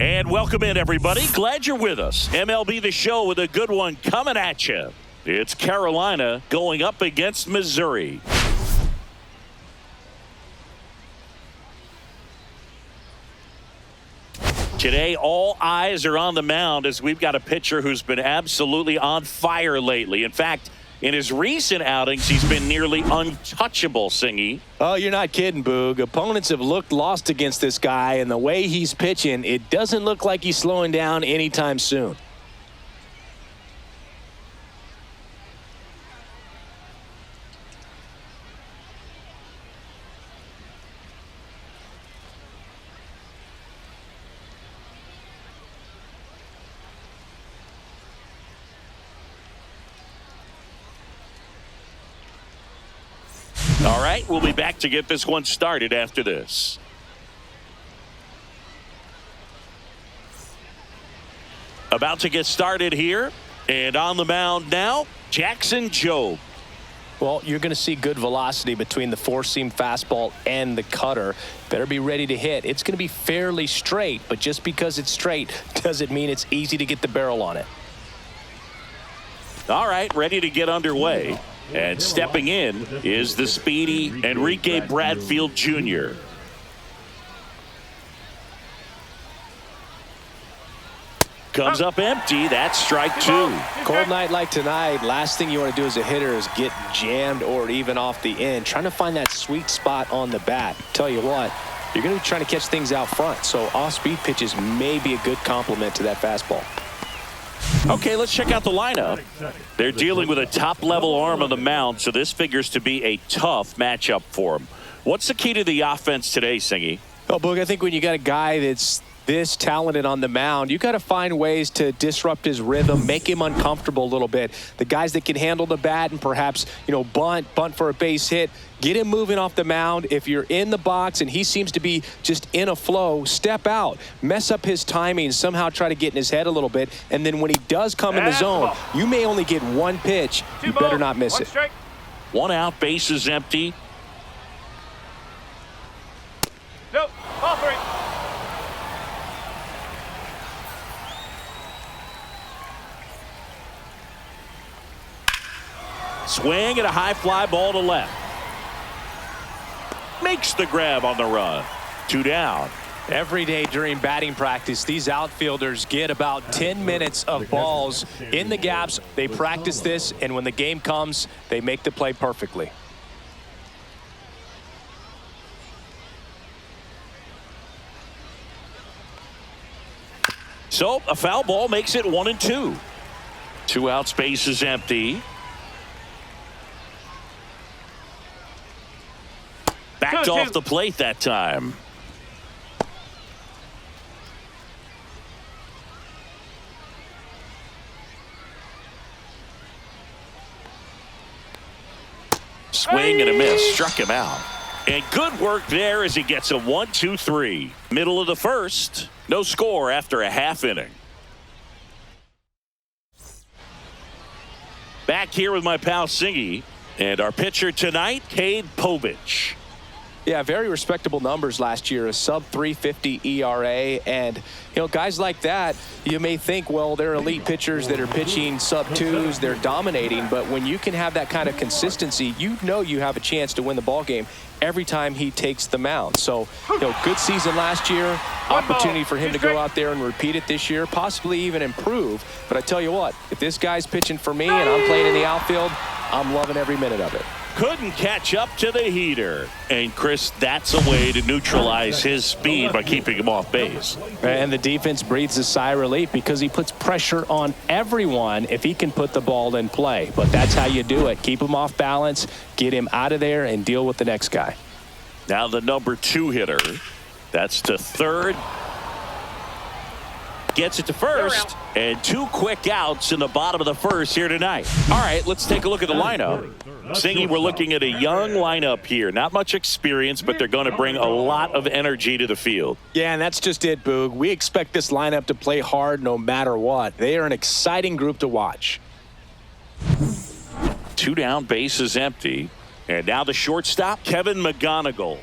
And welcome in, everybody. Glad you're with us. MLB The Show with a good one coming at you. It's Carolina going up against Missouri. Today, all eyes are on the mound as we've got a pitcher who's been absolutely on fire lately. In fact, in his recent outings, he's been nearly untouchable, Singy. Oh, you're not kidding, Boog. Opponents have looked lost against this guy, and the way he's pitching, it doesn't look like he's slowing down anytime soon. All right, we'll be back to get this one started after this. About to get started here, and on the mound now, Jackson Jobe. Well, you're going to see good velocity between the four-seam fastball and the cutter. Better be ready to hit. It's going to be fairly straight, but just because it's straight doesn't mean it's easy to get the barrel on it. All right, ready to get underway. And stepping in is the speedy Enrique Bradfield Jr. Comes up empty. That's strike two. Cold night like tonight, last thing you want to do as a hitter is get jammed or even off the end. Trying to find that sweet spot on the bat. Tell you what, you're going to be trying to catch things out front. So off-speed pitches may be a good complement to that fastball. Okay, let's check out the lineup. They're dealing with a top-level arm on the mound, so this figures to be a tough matchup for them. What's the key to the offense today, Singy? Well, Boog, I think when you got a guy that's this talented on the mound, you got to find ways to disrupt his rhythm, make him uncomfortable a little bit. The guys that can handle the bat and perhaps, bunt for a base hit, get him moving off the mound. If you're in the box and he seems to be just in a flow, step out, mess up his timing, somehow try to get in his head a little bit. And then when he does come in the zone, you may only get one pitch. You better not miss it. One out, base is empty. Nope, ball three. Swing and a high fly ball to left. Makes the grab on the run. 2 down. Every day during batting practice, these outfielders get about 10 minutes of balls in the gaps. They practice this, and when the game comes, they make the play perfectly. So a foul ball makes it 1-2. 2 outs, base is empty. Backed off the plate that time. Swing and a miss. Struck him out. And good work there as he gets a 1-2-3. Middle of the first. No score after a half inning. Back here with my pal Singy. And our pitcher tonight, Cade Povich. Yeah, very respectable numbers last year, a sub-350 ERA. And, guys like that, you may think, well, they're elite pitchers that are pitching sub-2s, they're dominating. But when you can have that kind of consistency, you have a chance to win the ball game every time he takes the mound. So, good season last year, opportunity for him to go out there and repeat it this year, possibly even improve. But I tell you what, if this guy's pitching for me and I'm playing in the outfield, I'm loving every minute of it. Couldn't catch up to the heater. And, Chris, that's a way to neutralize his speed by keeping him off base. And the defense breathes a sigh of relief because he puts pressure on everyone if he can put the ball in play. But that's how you do it. Keep him off balance, get him out of there, and deal with the next guy. Now the number 2 hitter. That's to third. Gets it to first. And 2 quick outs in the bottom of the first here tonight. All right, let's take a look at the lineup. Singy, we're looking at a young lineup here. Not much experience, but they're going to bring a lot of energy to the field. Yeah, and that's just it, Boog. We expect this lineup to play hard no matter what. They are an exciting group to watch. 2 down, base is empty. And now the shortstop, Kevin McGonigal.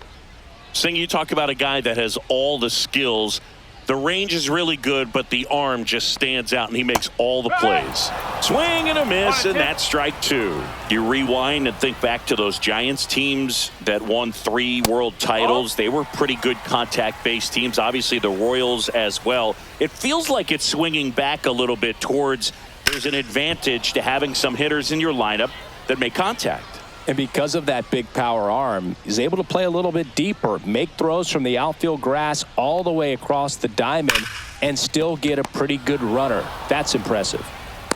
Sing, you talk about a guy that has all the skills. The range is really good, but the arm just stands out, and he makes all the plays. Swing and a miss, and that's strike 2. You rewind and think back to those Giants teams that won 3 world titles. They were pretty good contact-based teams. Obviously, the Royals as well. It feels like it's swinging back a little bit towards there's an advantage to having some hitters in your lineup that make contact. And because of that big power arm, he's able to play a little bit deeper, make throws from the outfield grass all the way across the diamond, and still get a pretty good runner. That's impressive.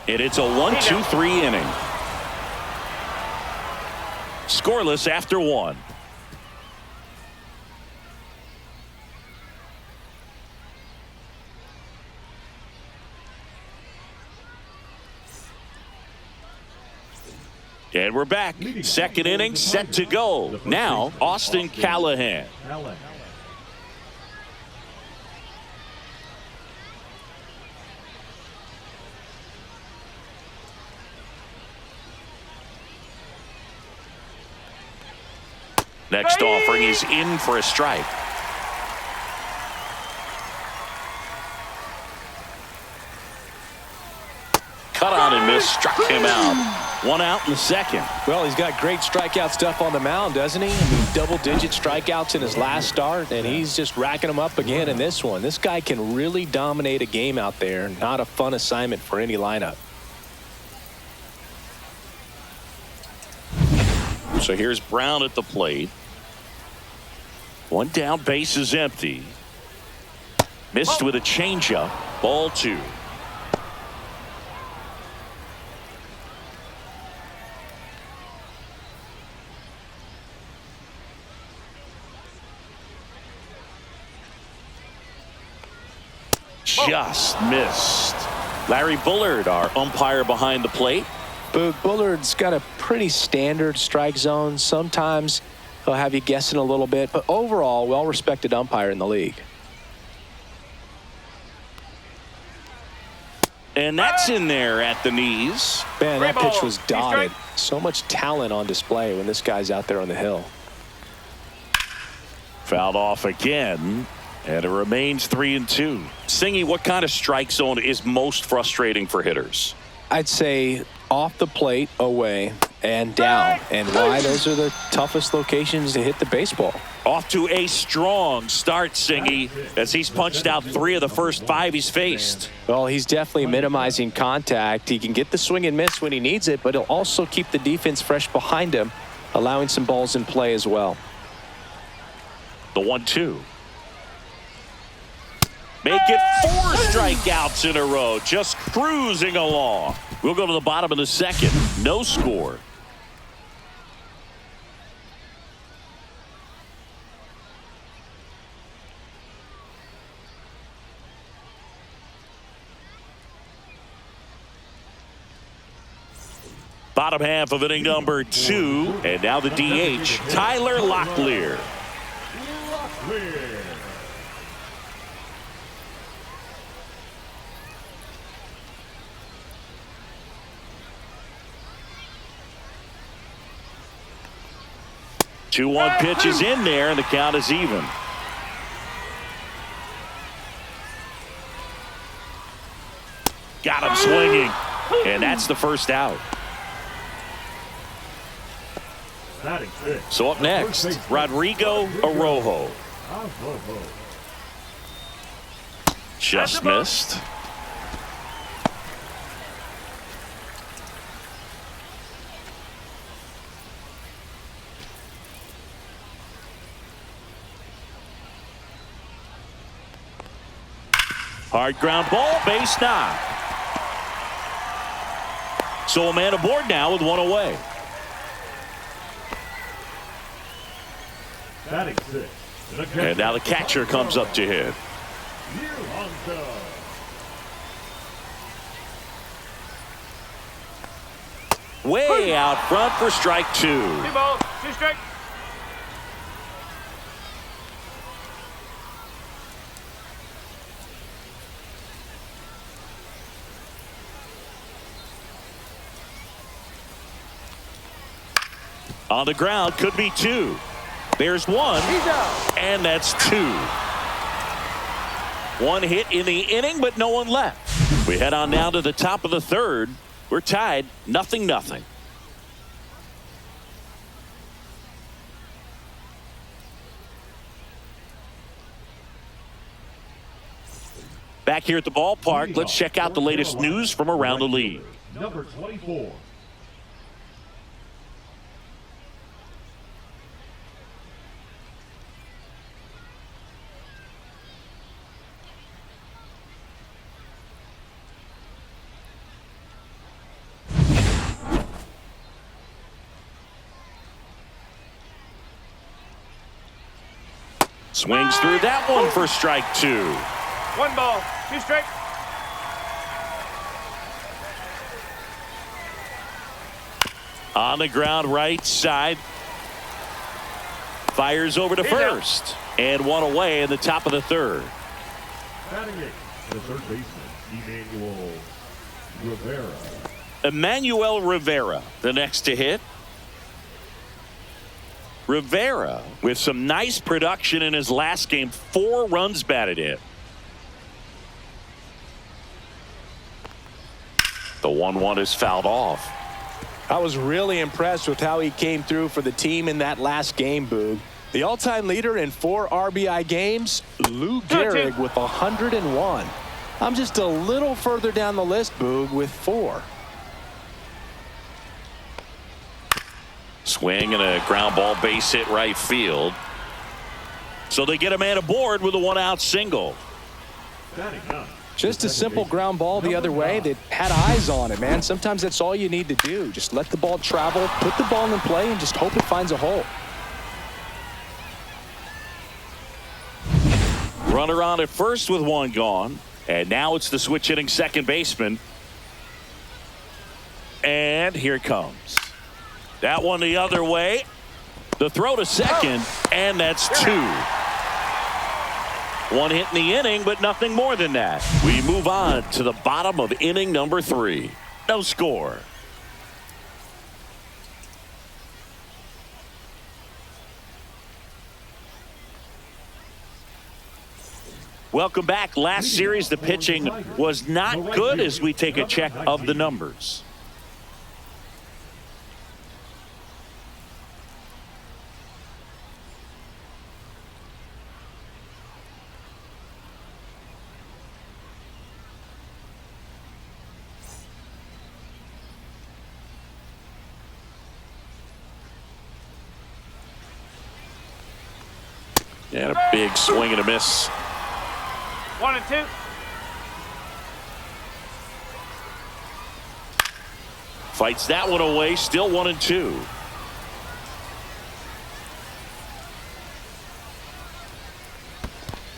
And it's a 1-2-3 inning. Scoreless after 1. And we're back. Second inning set to go. Now, Austin Callahan. Next offering is in for a strike. Cut on and miss, struck him out. 1 out in the second. Well, he's got great strikeout stuff on the mound, doesn't he? I mean, double-digit strikeouts in his last start, and he's just racking them up again in this one. This guy can really dominate a game out there. Not a fun assignment for any lineup. So here's Brown at the plate. 1 down, base is empty. Missed with a changeup. Ball 2. Just missed. Larry Bullard, our umpire behind the plate. Bullard's got a pretty standard strike zone. Sometimes he'll have you guessing a little bit, but overall, well-respected umpire in the league. And that's in there at the knees. Man, that pitch was dotted. So much talent on display when this guy's out there on the hill. Fouled off again. And it remains 3-2. Singy, what kind of strike zone is most frustrating for hitters? I'd say off the plate, away, and down. And why? Those are the toughest locations to hit the baseball. Off to a strong start, Singy, as he's punched out 3 of the first 5 he's faced. Well, he's definitely minimizing contact. He can get the swing and miss when he needs it, but he'll also keep the defense fresh behind him, allowing some balls in play as well. The 1-2. Make it 4 strikeouts in a row, just cruising along. We'll go to the bottom of the second. No score. Bottom half of inning number 2. And now the DH, Tyler Locklear. Two 2-1 pitch is in there, and the count is even. Got him swinging, and that's the first out. So up next, Rodrigo Araujo. Just missed. Hard ground ball, base knock. So a man aboard now with 1 away. And now the catcher comes up to hit. Way out front for strike 2. 2 balls, 2 strikes. On the ground, could be 2. There's 1, and that's 2. One hit in the inning, but no one left. We head on now to the top of the third. We're tied 0-0. Back here at the ballpark, let's check out the latest news from around the league. Number 24. Swings through that one for strike 2. 1 ball, 2 strikes. On the ground, right side. Fires over to first. And one away in the top of the third. Batting eighth, the third baseman, Emmanuel Rivera, the next to hit. Rivera with some nice production in his last game. 4 runs batted in. The 1-1 is fouled off. I was really impressed with how he came through for the team in that last game, Boog. The all-time leader in 4 RBI games, Lou Gehrig with 101. I'm just a little further down the list, Boog, with 4. Swing and a ground ball, base hit right field. So they get a man aboard with a 1-out single. Just a simple ground ball the other way that had eyes on it, man. Sometimes that's all you need to do. Just let the ball travel, put the ball in play, and just hope it finds a hole. Runner on at first with 1 gone. And now it's the switch hitting second baseman. And here it comes. That one the other way. The throw to second, and that's 2. 1 hit in the inning, but nothing more than that. We move on to the bottom of inning number 3. No score. Welcome back. Last series, the pitching was not good as we take a check of the numbers. And a big swing and a miss. 1 and 2. Fights that one away. Still 1 and 2.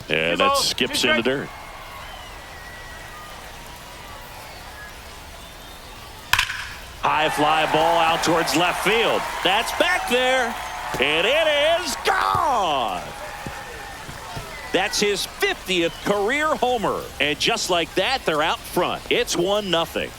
And that skips in the dirt. High fly ball out towards left field. That's back there. And it is gone. That's his 50th career homer. And just like that, they're out front. It's 1-0.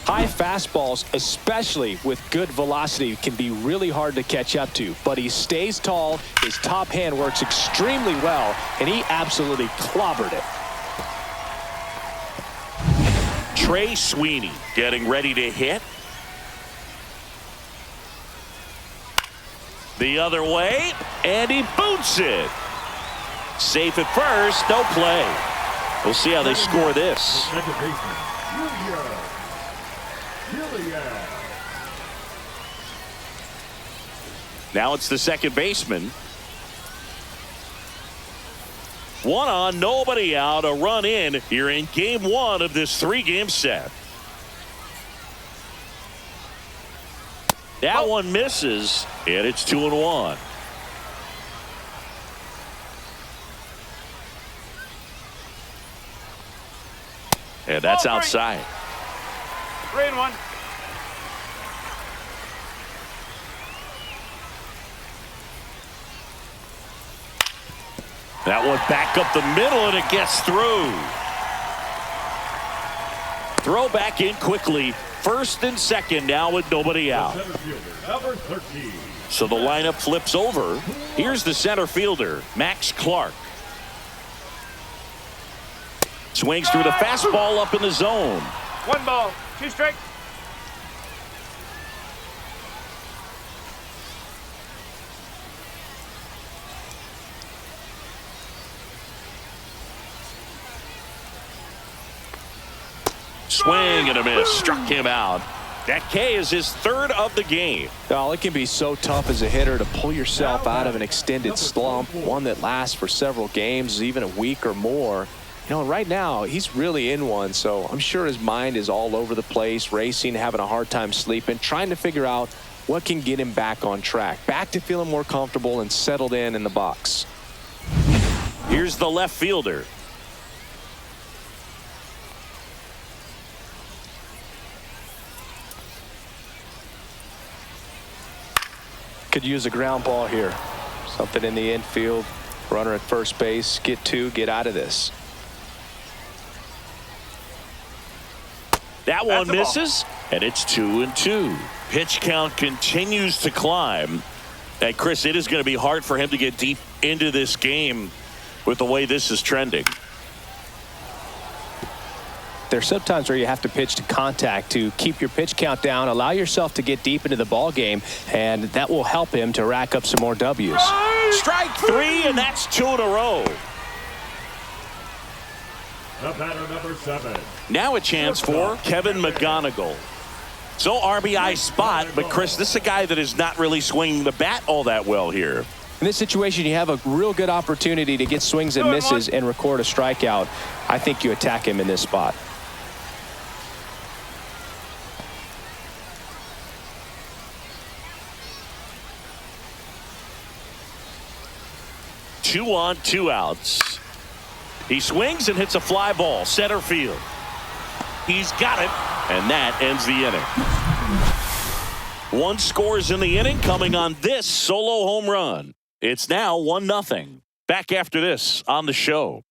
High fastballs, especially with good velocity, can be really hard to catch up to. But he stays tall, his top hand works extremely well, and he absolutely clobbered it. Trey Sweeney getting ready to hit. The other way, and he boots it. Safe at first, no play. We'll see how they score this. Now it's the second baseman. 1 on, nobody out, a run in here in game 1 of this 3-game set. That one misses, and it's 2-1. And that's outside. 3-1. That one back up the middle, and it gets through. throw back in quickly. First and second now with nobody out. Center fielder, number 13. So the lineup flips over. Here's the center fielder, Max Clark. Swings through the fastball up in the zone. 1 ball, 2 strikes. Swing and a miss. Struck him out. That K is his 3rd of the game. Well, it can be so tough as a hitter to pull yourself out of an extended slump, one that lasts for several games, even a week or more. You know, right now, he's really in one, so I'm sure his mind is all over the place, racing, having a hard time sleeping, trying to figure out what can get him back on track, back to feeling more comfortable and settled in the box. Here's the left fielder. Could use a ground ball here. Something in the infield. Runner at first base. Get 2. Get out of this. That one misses, and it's 2-2. Pitch count continues to climb. And Chris, it is going to be hard for him to get deep into this game with the way this is trending. There's sometimes where you have to pitch to contact to keep your pitch count down, allow yourself to get deep into the ball game, and that will help him to rack up some more W's. Strike 3, and that's 2 in a row. The batter, number 7. Now a chance for Kevin McGonigal. So RBI spot, but Chris, this is a guy that is not really swinging the bat all that well here. In this situation, you have a real good opportunity to get swings and misses and record a strikeout. I think you attack him in this spot. Two on, 2 outs. He swings and hits a fly ball, center field. He's got it, and that ends the inning. 1 scores in the inning coming on this solo home run. It's now 1-0. Back after this on the show.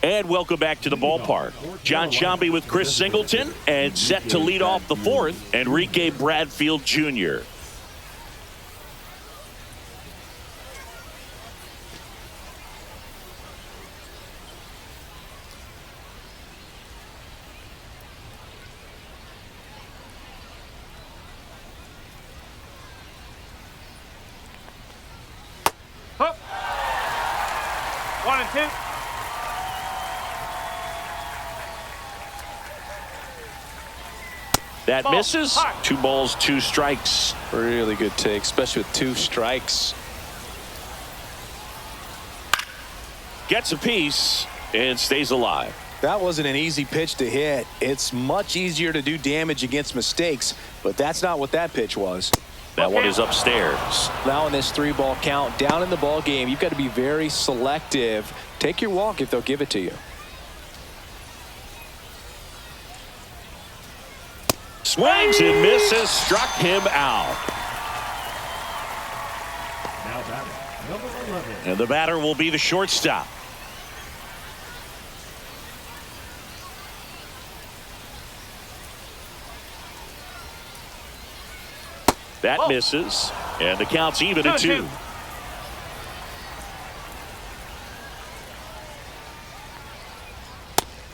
And welcome back to the ballpark. John Sciambi with Chris Singleton, and set to lead off the 4th, Enrique Bradfield Jr. Hook. 1 and 2. That misses. 2 balls, 2 strikes. Really good take, especially with 2 strikes. Gets a piece and stays alive. That wasn't an easy pitch to hit. It's much easier to do damage against mistakes, but that's not what that pitch was. That one is upstairs. Now in this 3-ball count, down in the ball game, you've got to be very selective. Take your walk if they'll give it to you. Swings and misses, struck him out. Now batter, number 11. And the batter will be the shortstop. That misses, and the count's even at 2.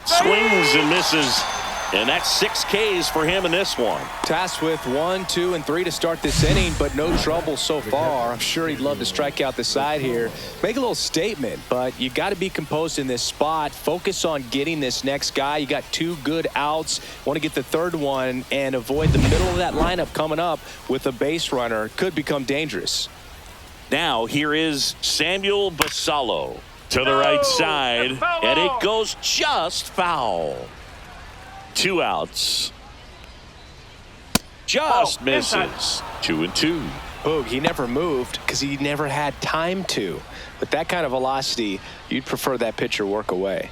Swings and misses, and that's 6 Ks for him in this one. Tasked with 1, 2, and 3 to start this inning, but no trouble so far. I'm sure he'd love to strike out the side here. Make a little statement, but you got to be composed in this spot. Focus on getting this next guy. You got 2 good outs. Want to get the 3rd one and avoid the middle of that lineup coming up with a base runner. Could become dangerous. Now here is Samuel Basallo to the right side, and it goes just foul. 2 outs. Just misses. 2-2. Boog, he never moved because he never had time to. With that kind of velocity, you'd prefer that pitcher work away.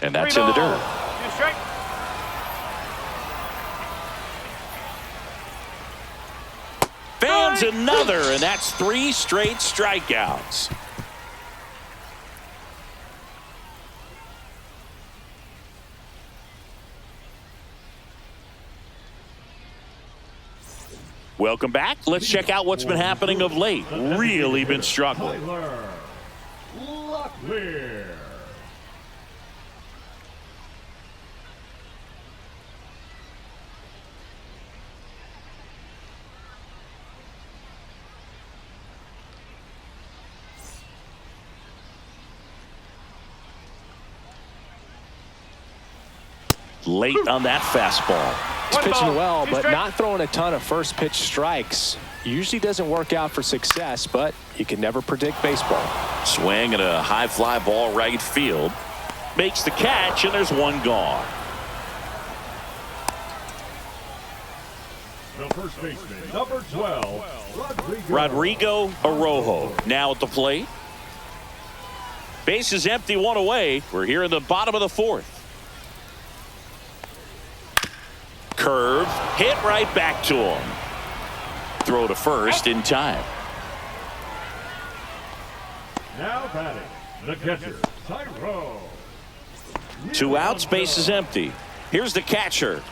And that's in the dirt. 2 strike. Adds another, and that's 3 straight strikeouts. Welcome back. Let's check out what's been happening of late. Really been struggling. Late on that fastball. He's pitching well, but not throwing a ton of first pitch strikes. Usually doesn't work out for success, but you can never predict baseball. Swing and a high fly ball right field. Makes the catch, and there's one gone. The first baseman, number 12, Rodrigo Arrojo now at the plate. Base is empty, 1 away. We're here in the bottom of the 4th. Curve, hit right back to him. Throw to first in time. Now batting, the catcher, Tyrone. 2 outs, base is empty. Here's the catcher.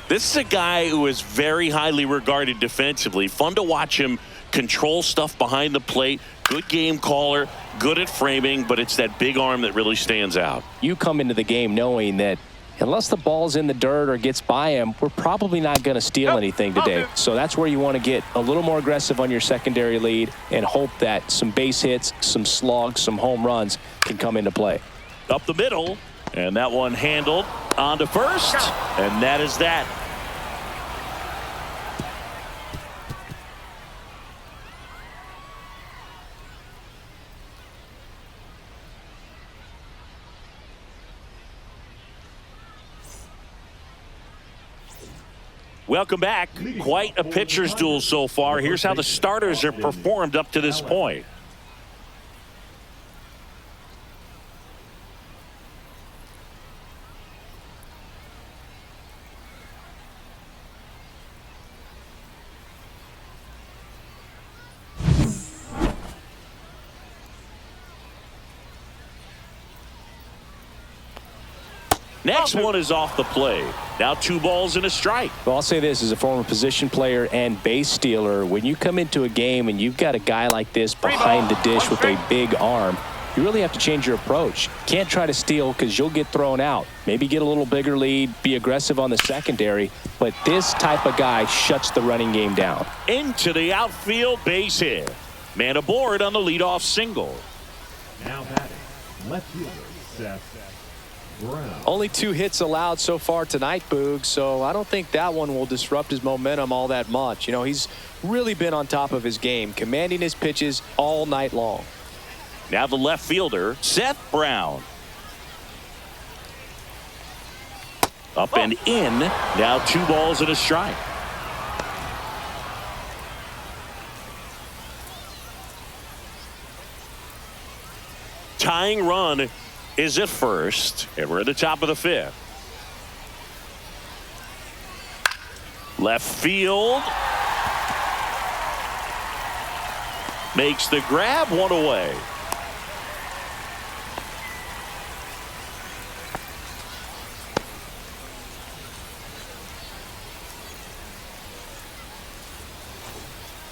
This is a guy who is very highly regarded defensively. Fun to watch him control stuff behind the plate. Good game caller, good at framing, but it's that big arm that really stands out. You come into the game knowing that unless the ball's in the dirt or gets by him, we're probably not going to steal anything today. So that's where you want to get a little more aggressive on your secondary lead and hope that some base hits, some slugs, some home runs can come into play. Up the middle, and that one handled on to first, and that is that. Welcome back. Quite a pitcher's duel so far. Here's how the starters have performed up to this point. Next one is off the plate. Now 2 balls and a strike. Well, I'll say this as a former position player and base stealer. When you come into a game and you've got a guy like this behind the dish with a big arm, you really have to change your approach. Can't try to steal because you'll get thrown out. Maybe get a little bigger lead, be aggressive on the secondary. But this type of guy shuts the running game down. Into the outfield, base hit. Man aboard on the leadoff single. Now batting, left fielder, Seth Brown. Only 2 hits allowed so far tonight, Boog, so I don't think that one will disrupt his momentum all that much. You know, he's really been on top of his game, commanding his pitches all night long. Now the left fielder, Seth Brown. Up and in. Now 2 balls and a strike. Tying run is at first, and we're at the top of the 5th. Left field. Makes the grab, 1 away.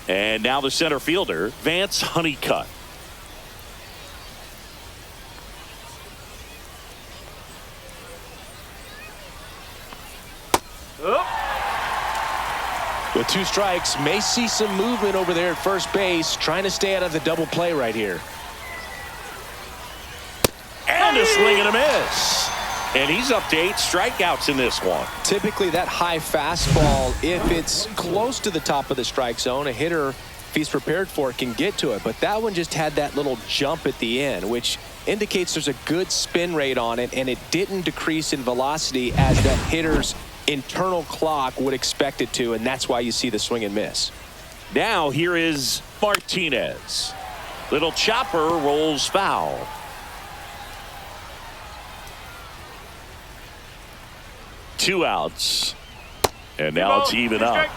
And now the center fielder, Vance Honeycutt. With 2 strikes, may see some movement over there at first base, trying to stay out of the double play right here. And a swing and a miss. And he's up to 8 strikeouts in this one. Typically that high fastball, if it's close to the top of the strike zone, a hitter, if he's prepared for it, can get to it. But that one just had that little jump at the end, which indicates there's a good spin rate on it, and it didn't decrease in velocity as that hitter's internal clock would expect it to, and that's why you see the swing and miss. Now here is Martinez. Little chopper rolls foul. Two outs. And now it's even up.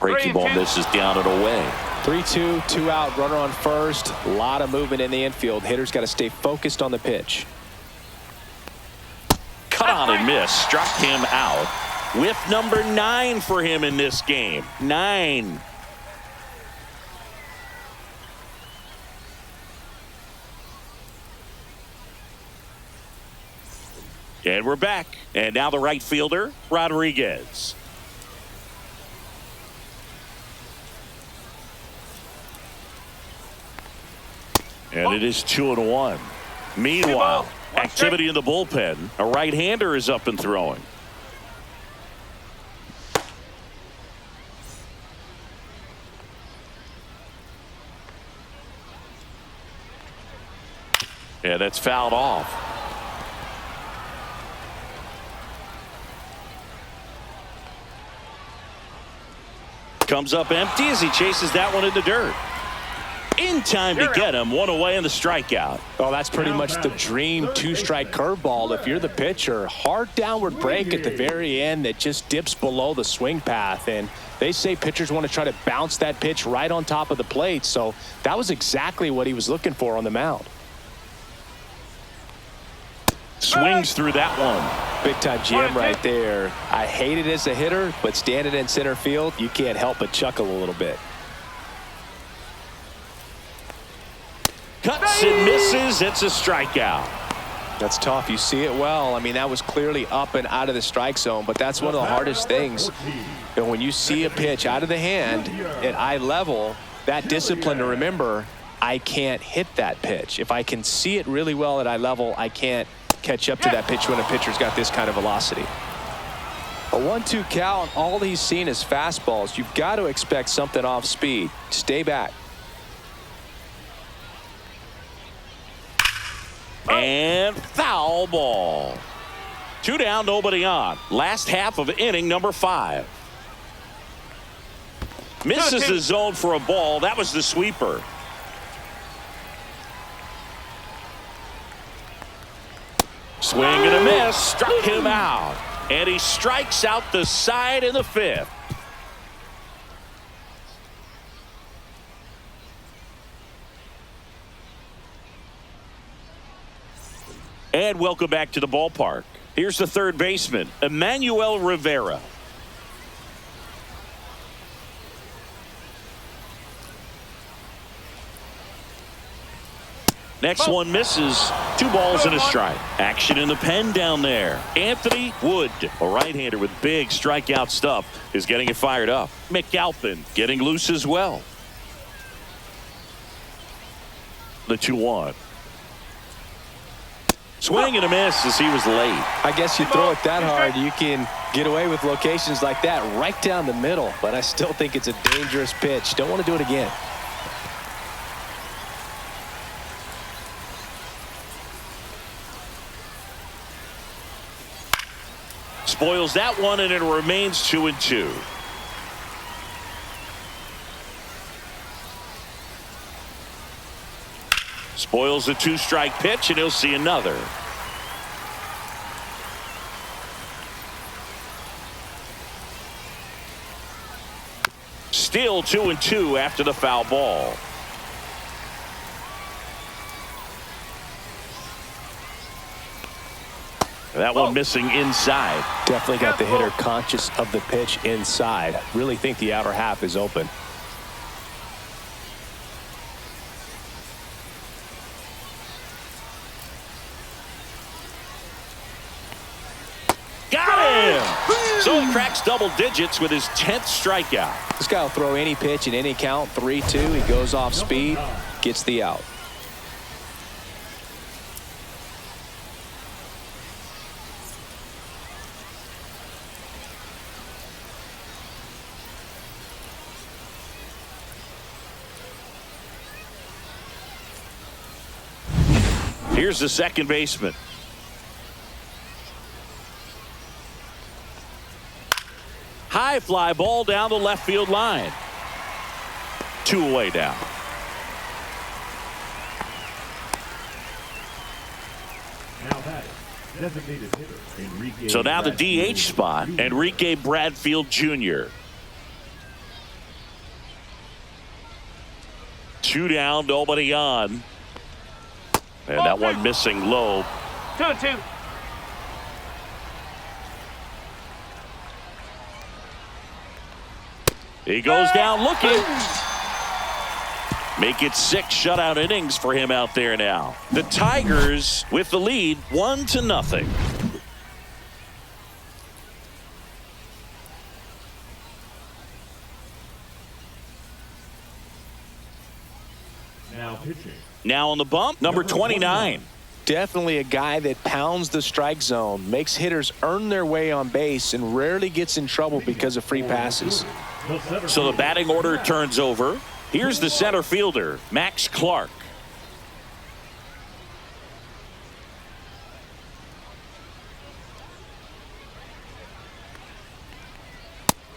Breaking ball misses down and away. 3-2, 2 out, runner on first. A lot of movement in the infield. Hitter's got to stay focused on the pitch. Cut on and miss. Struck him out. Whiff number 9 for him in this game. 9. And we're back. And now the right fielder, Rodriguez. And it is 2-1. Meanwhile, activity in the bullpen. A right-hander is up and throwing. Yeah, that's fouled off. Comes up empty as he chases that one in the dirt. In time to get him. One away in the strikeout. Oh, that's pretty much the dream 2-strike curveball. If you're the pitcher, hard downward break at the very end that just dips below the swing path. And they say pitchers want to try to bounce that pitch right on top of the plate. So that was exactly what he was looking for on the mound. Swings through that one. Big time jam right there. I hate it as a hitter, but standing in center field, you can't help but chuckle a little bit. Cuts and misses. It's a strikeout. That's tough. You see it well. I mean, that was clearly up and out of the strike zone, but that's one of the hardest things. You know, when you see a pitch out of the hand at eye level, that discipline to remember, I can't hit that pitch. If I can see it really well at eye level, I can't catch up to that pitch when a pitcher's got this kind of velocity. A 1-2 count, all he's seen is fastballs. You've got to expect something off speed. Stay back. And foul ball. 2 down, nobody on. Last half of inning number 5. Misses the zone for a ball. That was the sweeper. Swing and a miss. Struck him out. And he strikes out the side in the 5th. And welcome back to the ballpark. Here's the third baseman, Emmanuel Rivera. Next one misses. 2 balls and a strike. Action in the pen down there. Anthony Wood, a right-hander with big strikeout stuff, is getting it fired up. McAlpin getting loose as well. The 2-1. Swing and a miss as he was late. I guess you throw it that hard, you can get away with locations like that right down the middle, but I still think it's a dangerous pitch. Don't want to do it again. Spoils that one, and it remains 2-2. Spoils the 2-strike pitch, and he'll see another. Still 2-2 after the foul ball. That one missing inside. Definitely got the hitter conscious of the pitch inside. Really think the outer half is open. Got him! So he cracks double digits with his 10th strikeout. This guy will throw any pitch in any count. 3-2. He goes off speed, gets the out. Here's the second baseman. High fly ball down the left field line. 2 away now. Now that designated hitter Enrique. So now the DH spot, Enrique Bradfield Jr. Two down, nobody on. And that one missing low. 2-2. He goes down looking. Make it 6 shutout innings for him out there now. The Tigers with the lead 1-0. Now pitching. Now on the bump, number 29. Definitely a guy that pounds the strike zone, makes hitters earn their way on base, and rarely gets in trouble because of free passes. So the batting order turns over. Here's the center fielder, Max Clark.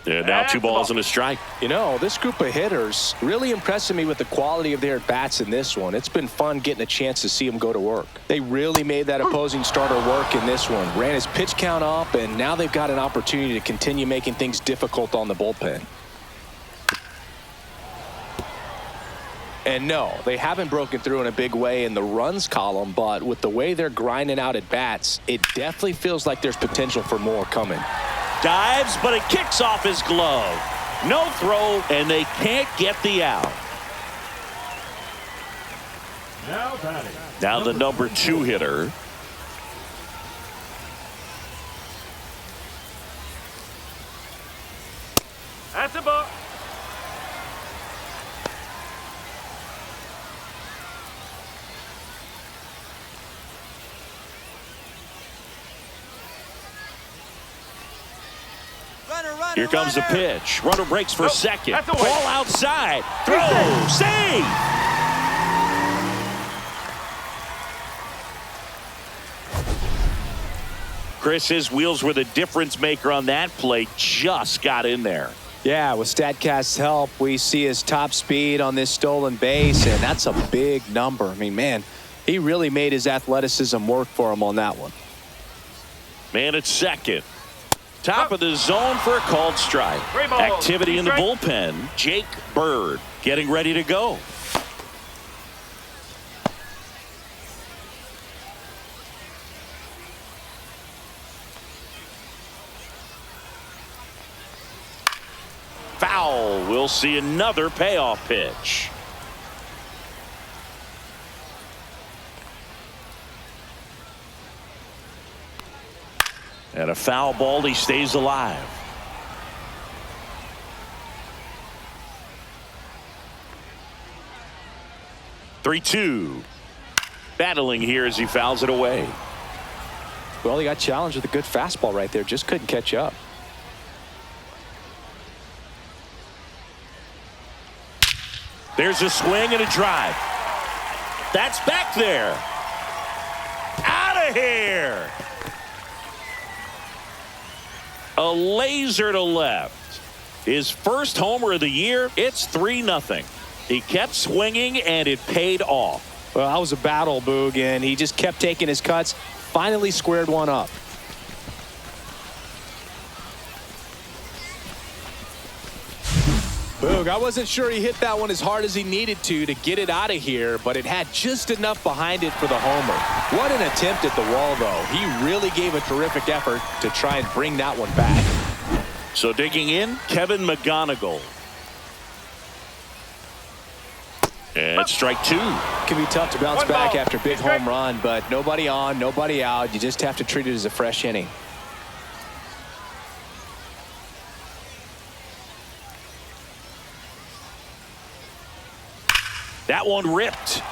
And now 2 balls and a strike. You know, this group of hitters really impressing me with the quality of their bats in this one. It's been fun getting a chance to see them go to work. They really made that opposing starter work in this one. Ran his pitch count up, and now they've got an opportunity to continue making things difficult on the bullpen. And no, they haven't broken through in a big way in the runs column, but with the way they're grinding out at bats, it definitely feels like there's potential for more coming. Dives, but it kicks off his glove. No throw, and they can't get the out. Now batting. Now the number 2 hitter. That's a ball. Here comes the pitch. Runner breaks for second. That's away. Ball outside. Throw. Save. Chris, his wheels were the difference maker on that play. Just got in there. Yeah, with StatCast's help, we see his top speed on this stolen base, and that's a big number. I mean, man, he really made his athleticism work for him on that one. Man at second. Top of the zone for a called strike. Activity in the bullpen. Jake Bird getting ready to go. Foul. We'll see another payoff pitch. And a foul ball, he stays alive. Three-two. Battling here as he fouls it away. Well, he got challenged with a good fastball right there. Just couldn't catch up. There's a swing and a drive. That's back there. Out of here. A laser to left. His first homer of the year. It's 3-0. He kept swinging, and it paid off. Well, that was a battle, Boog, and he just kept taking his cuts. Finally squared one up. Boog, I wasn't sure he hit that one as hard as he needed to get it out of here, but it had just enough behind it for the homer. What an attempt at the wall, though. He really gave a terrific effort to try and bring that one back. So digging in, Kevin McGonigal. And strike 2. It can be tough to bounce back after a big home run, but nobody on, nobody out. You just have to treat it as a fresh inning. That one ripped.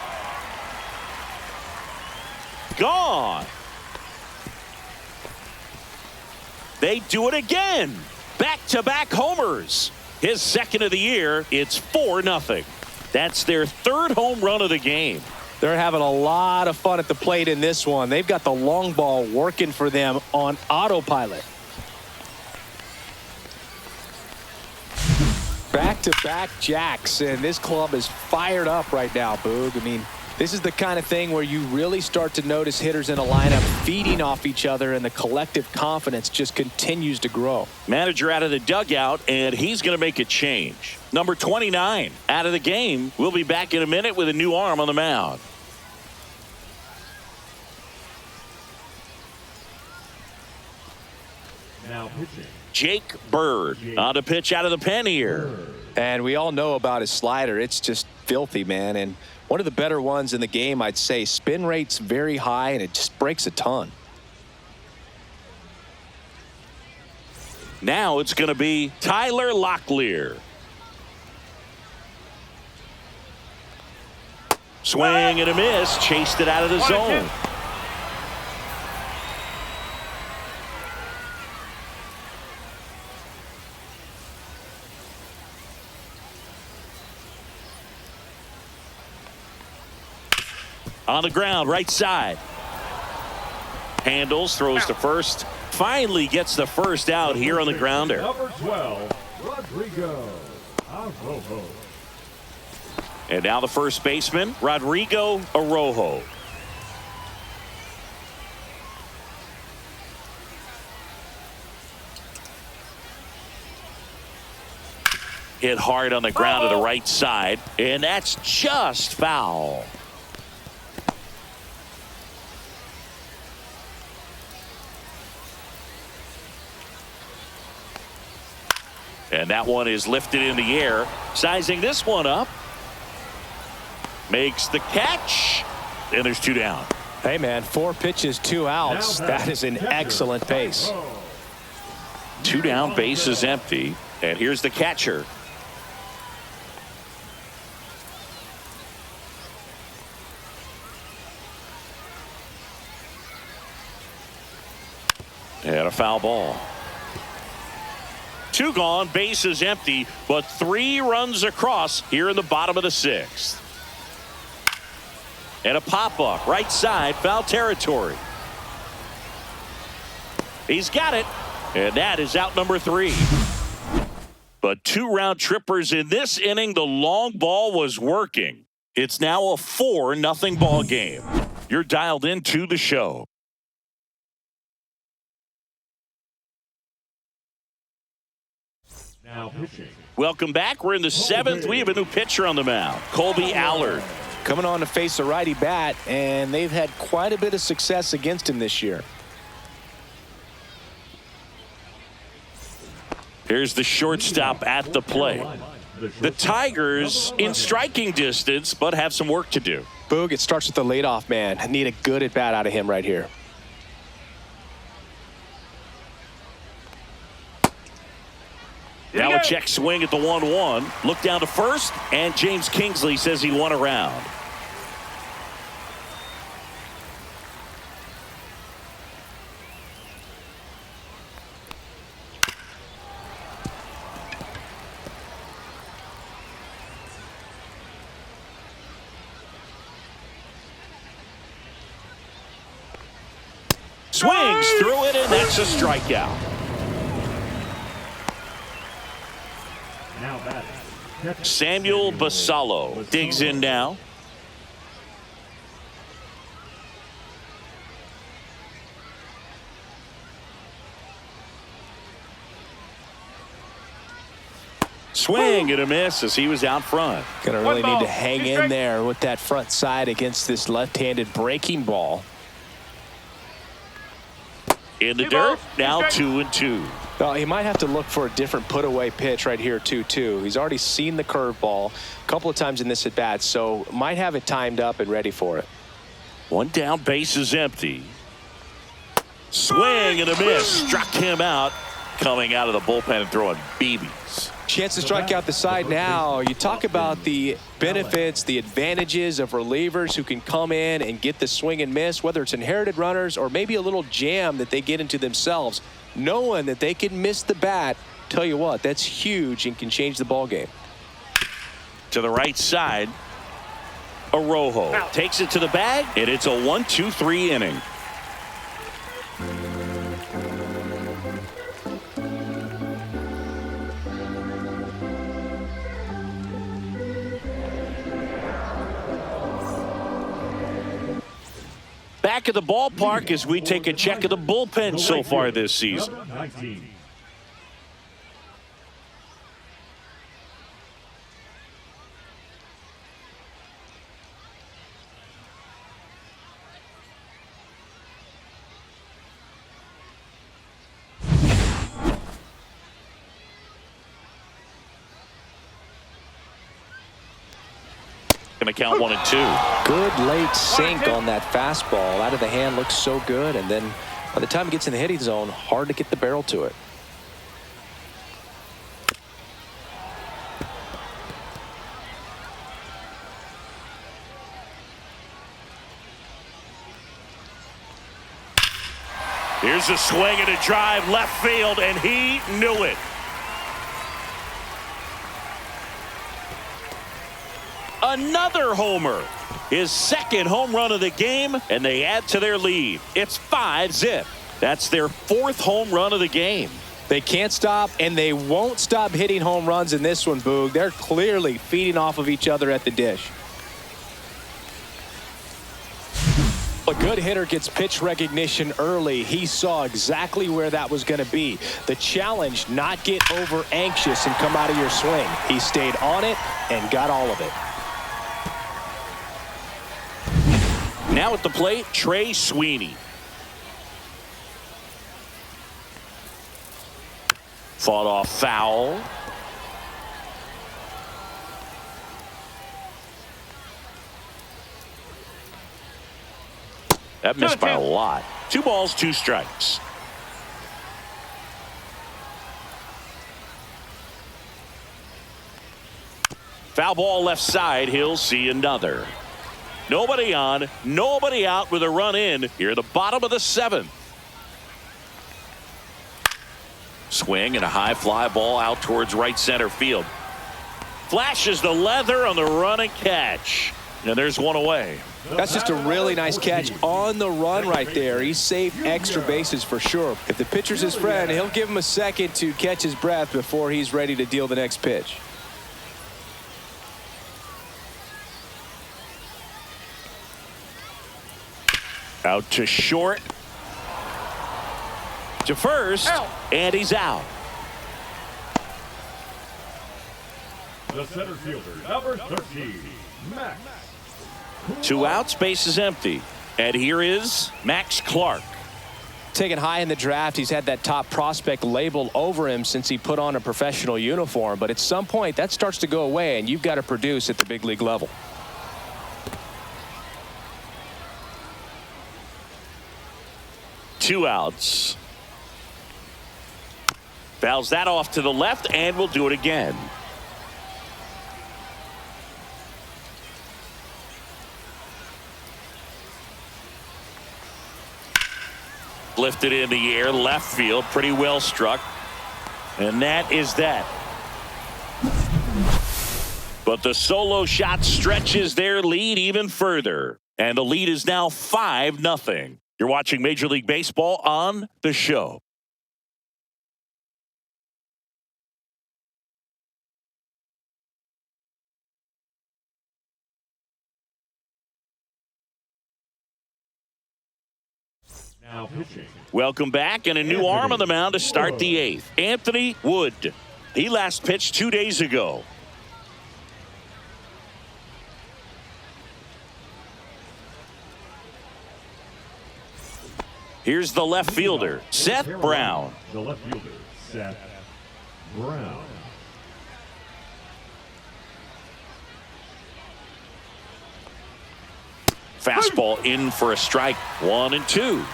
Gone. They do it again. Back-to-back homers. His second of the year. It's 4-0. That's their third home run of the game. They're having a lot of fun at the plate in this one. They've got the long ball working for them on autopilot. Back-to-back jacks, and this club is fired up right now, Boog. I mean, This is the kind of thing where you really start to notice hitters in a lineup feeding off each other, and the collective confidence just continues to grow. Manager out of the dugout, and he's going to make a change. Number 29 out of the game. We'll be back in a minute with a new arm on the mound. Now pitching. Jake Bird on the pitch out of the pen here. And we all know about his slider. It's just filthy, man. And one of the better ones in the game, I'd say. Spin rate's very high, and it just breaks a ton. Now it's going to be Tyler Locklear. Swing and a miss. Chased it out of the zone. On the ground, right side. Handles, throws to first. Finally gets the first out here on the grounder. Number 12, Rodrigo Arrojo. And now the first baseman, Rodrigo Arrojo. Hit hard on the ground to the right side, and that's just foul. And that one is lifted in the air. Sizing this one up. Makes the catch. And there's 2 down. Hey, man, 4 pitches, 2 outs. That is an excellent pace. 2 down, base is empty. And here's the catcher. And a foul ball. 2 gone, base is empty, but 3 runs across here in the bottom of the 6th. And a pop-up, right side, foul territory. He's got it, and that is out number 3. But 2 round trippers in this inning. The long ball was working. It's now a 4-0 ball game. You're dialed into the show. Now pitching. Welcome back. We're in the 7th. We have a new pitcher on the mound, Colby Allard. Coming on to face a righty bat, and they've had quite a bit of success against him this year. Here's the shortstop at the plate. The Tigers in striking distance, but have some work to do. Boog, it starts with the leadoff man. I need a good at bat out of him right here. Now a check swing at the 1-1. Look down to first, and James Kingsley says he won a round. Swings through it, and that's a strikeout. Now batting. Samuel Basallo digs in now. Swing and a miss as he was out front. Gonna really need to hang in there with that front side against this left-handed breaking ball. In the dirt, now 2-2. Well, he might have to look for a different put-away pitch right here, 2-2. He's already seen the curveball a couple of times in this at-bat, so might have it timed up and ready for it. 1 down, base is empty. Swing and a miss. Struck him out, coming out of the bullpen and throwing BBs. Chance to strike out the side now. You talk about the benefits, the advantages of relievers who can come in and get the swing and miss, whether it's inherited runners or maybe a little jam that they get into themselves. Knowing that they can miss the bat, tell you what, that's huge and can change the ball game. To the right side, Arrojo takes it to the bag, and it's a 1-2-3 inning. back at the ballpark as we take a check of the bullpen so far this season. Number 19. Going to count 1 and 2. Good late sink on that fastball. Out of the hand looks so good, and then by the time it gets in the hitting zone, hard to get the barrel to it. Here's a swing and a drive left field, and he knew it. Another homer. His second home run of the game, and they add to their lead. It's 5-zip. That's their 4th home run of the game. They can't stop, and they won't stop hitting home runs in this one, Boog. They're clearly feeding off of each other at the dish. A good hitter gets pitch recognition early. He saw exactly where that was going to be. The challenge, not get over anxious and come out of your swing. He stayed on it and got all of it. Now at the plate, Trey Sweeney. Fought off foul. That missed by a lot. 2 balls, 2 strikes. Foul ball left side. He'll see another. Nobody on, nobody out with a run in here at the bottom of the 7th. Swing and a high fly ball out towards right center field. Flashes the leather on the run and catch. And there's one away. That's just a really nice catch on the run right there. He saved extra bases for sure. If the pitcher's his friend, he'll give him a second to catch his breath before he's ready to deal the next pitch. Out to short. To first. And he's out. The center fielder, number 13, Max. 2 outs, base is empty. And here is Max Clark. Taken high in the draft, he's had that top prospect label over him since he put on a professional uniform. But at some point, that starts to go away, and you've got to produce at the big league level. Two outs. Fouls that off to the left, and we'll do it again. Lifted in the air, left field, pretty well struck. And that is that. But the solo shot stretches their lead even further. And the lead is now 5-0. You're watching Major League Baseball on The Show. Now pitching. Welcome back, and a new arm on the mound to start the 8th. Anthony Wood. He last pitched 2 days ago. Here's the left fielder, Seth Brown. The left fielder, Seth Brown. Fastball in for a strike. 1-2.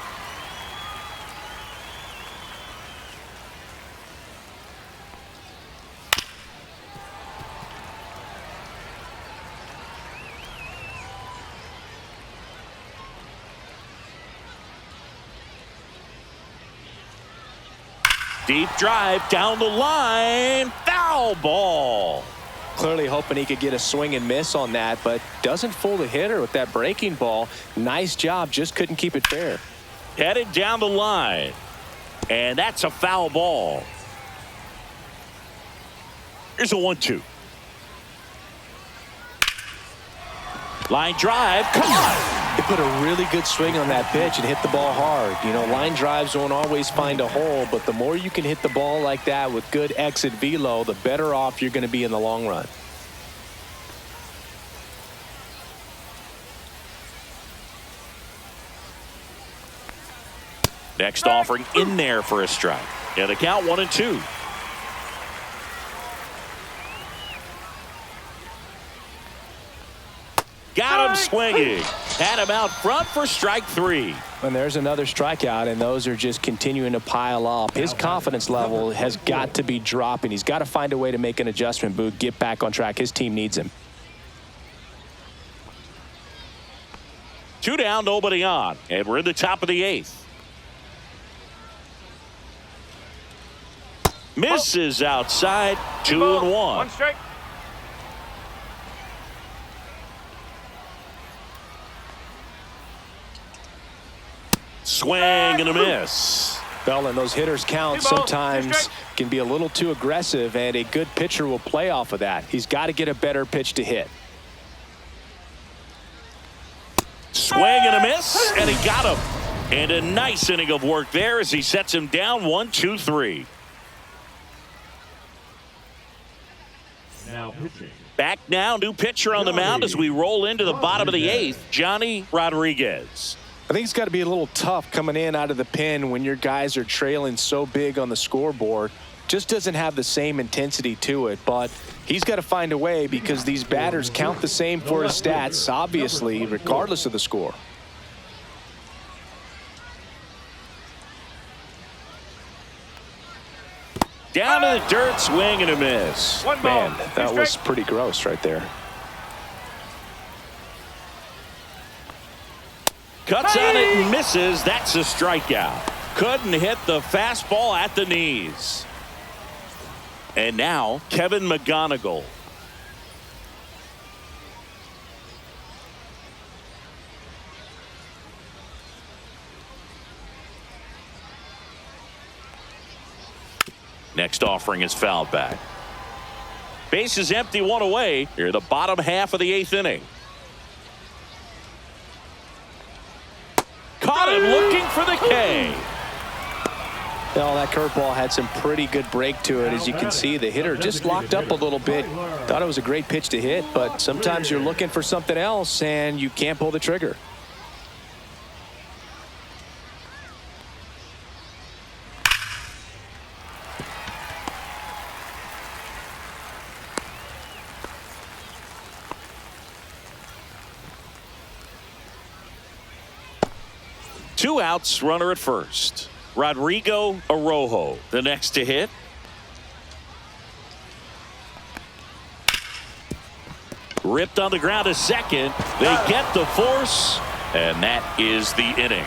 Deep drive down the line. Foul ball. Clearly hoping he could get a swing and miss on that, but doesn't fool the hitter with that breaking ball. Nice job, just couldn't keep it fair. Headed down the line. And that's a foul ball. Here's a 1-2. Line drive. Caught. He put a really good swing on that pitch and hit the ball hard. You know, line drives won't always find a hole, but the more you can hit the ball like that with good exit velo, the better off you're going to be in the long run. Next offering in there for a strike. And the count 1-2. Got him swinging. Had him out front for strike 3. And there's another strikeout, and those are just continuing to pile up. His confidence level has got to be dropping. He's got to find a way to make an adjustment, Booth, get back on track. His team needs him. 2 down, nobody on. And we're in the top of the 8th. Misses outside. 2-1. One strike. Swing and a miss. Well, and those hitters count sometimes can be a little too aggressive, and a good pitcher will play off of that. He's got to get a better pitch to hit. Swing and a miss, and he got him. And a nice inning of work there as he sets him down 1-2-3. Now pitching. Back now, new pitcher on the mound as we roll into the bottom of the 8th, Johnny Rodriguez. I think it's got to be a little tough coming in out of the pen when your guys are trailing so big on the scoreboard. Just doesn't have the same intensity to it, but he's got to find a way because these batters count the same for his stats, obviously, regardless of the score. Down to the dirt, swing and a miss. Man, that was pretty gross right there. Cuts on it and misses. That's a strikeout. Couldn't hit the fastball at the knees. And now Kevin McGonigal. Next offering is fouled back. Base is empty, 1 away. Here, the bottom half of the 8th inning. Caught him looking for the K. Well, that curveball had some pretty good break to it. As you can see, the hitter just locked up a little bit. Thought it was a great pitch to hit, but sometimes you're looking for something else and you can't pull the trigger. Two outs, runner at first. Rodrigo Arrojo, the next to hit. Ripped on the ground to second. They get the force, and that is the inning.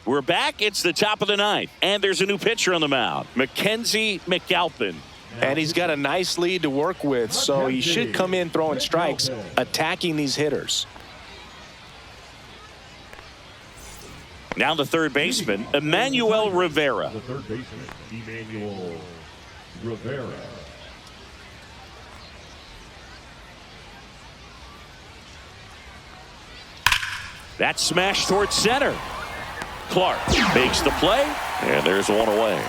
We're back. It's the top of the 9th, and there's a new pitcher on the mound, Mackenzie McAlpin. And he's got a nice lead to work with, so he should come in throwing strikes, attacking these hitters. Now the third baseman, Emmanuel Rivera. The third baseman, Emmanuel Rivera. That smash towards center. Clark makes the play, and there's 1 away.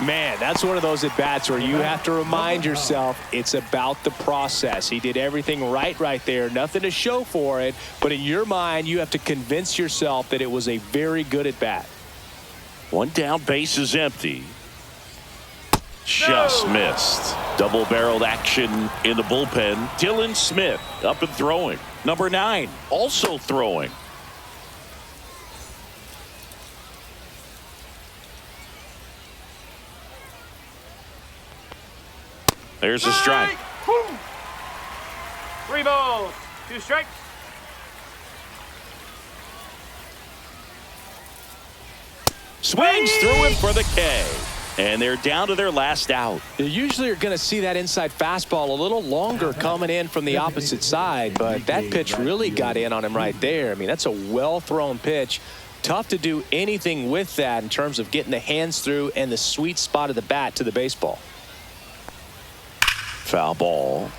Man, that's one of those at-bats where you have to remind yourself it's about the process. He did everything right there. Nothing to show for it, but in your mind, you have to convince yourself that it was a very good at-bat. 1 down, base is empty. Just missed. Double-barreled action in the bullpen. Dylan Smith up and throwing. Number 9 also throwing. There's a strike. 3 balls, 2 strikes. Swings through it for the K. And they're down to their last out. You usually are going to see that inside fastball a little longer coming in from the opposite side, but that pitch really got in on him right there. I mean, that's a well-thrown pitch. Tough to do anything with that in terms of getting the hands through and the sweet spot of the bat to the baseball. Foul ball.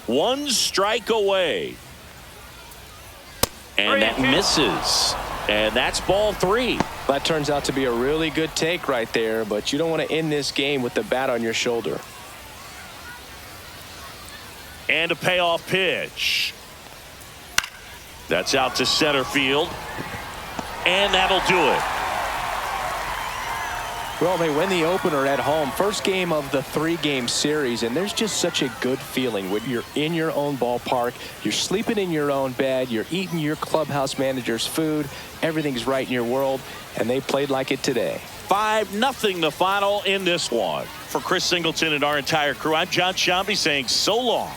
One strike away. And that misses. And that's ball 3. That turns out to be a really good take right there, but you don't want to end this game with the bat on your shoulder. And a payoff pitch. That's out to center field. And that'll do it. Well, they win the opener at home. First game of the 3-game series, and there's just such a good feeling when you're in your own ballpark, you're sleeping in your own bed, you're eating your clubhouse manager's food, everything's right in your world, and they played like it today. 5-0 the final in this one. For Chris Singleton and our entire crew, I'm John Shambi saying so long.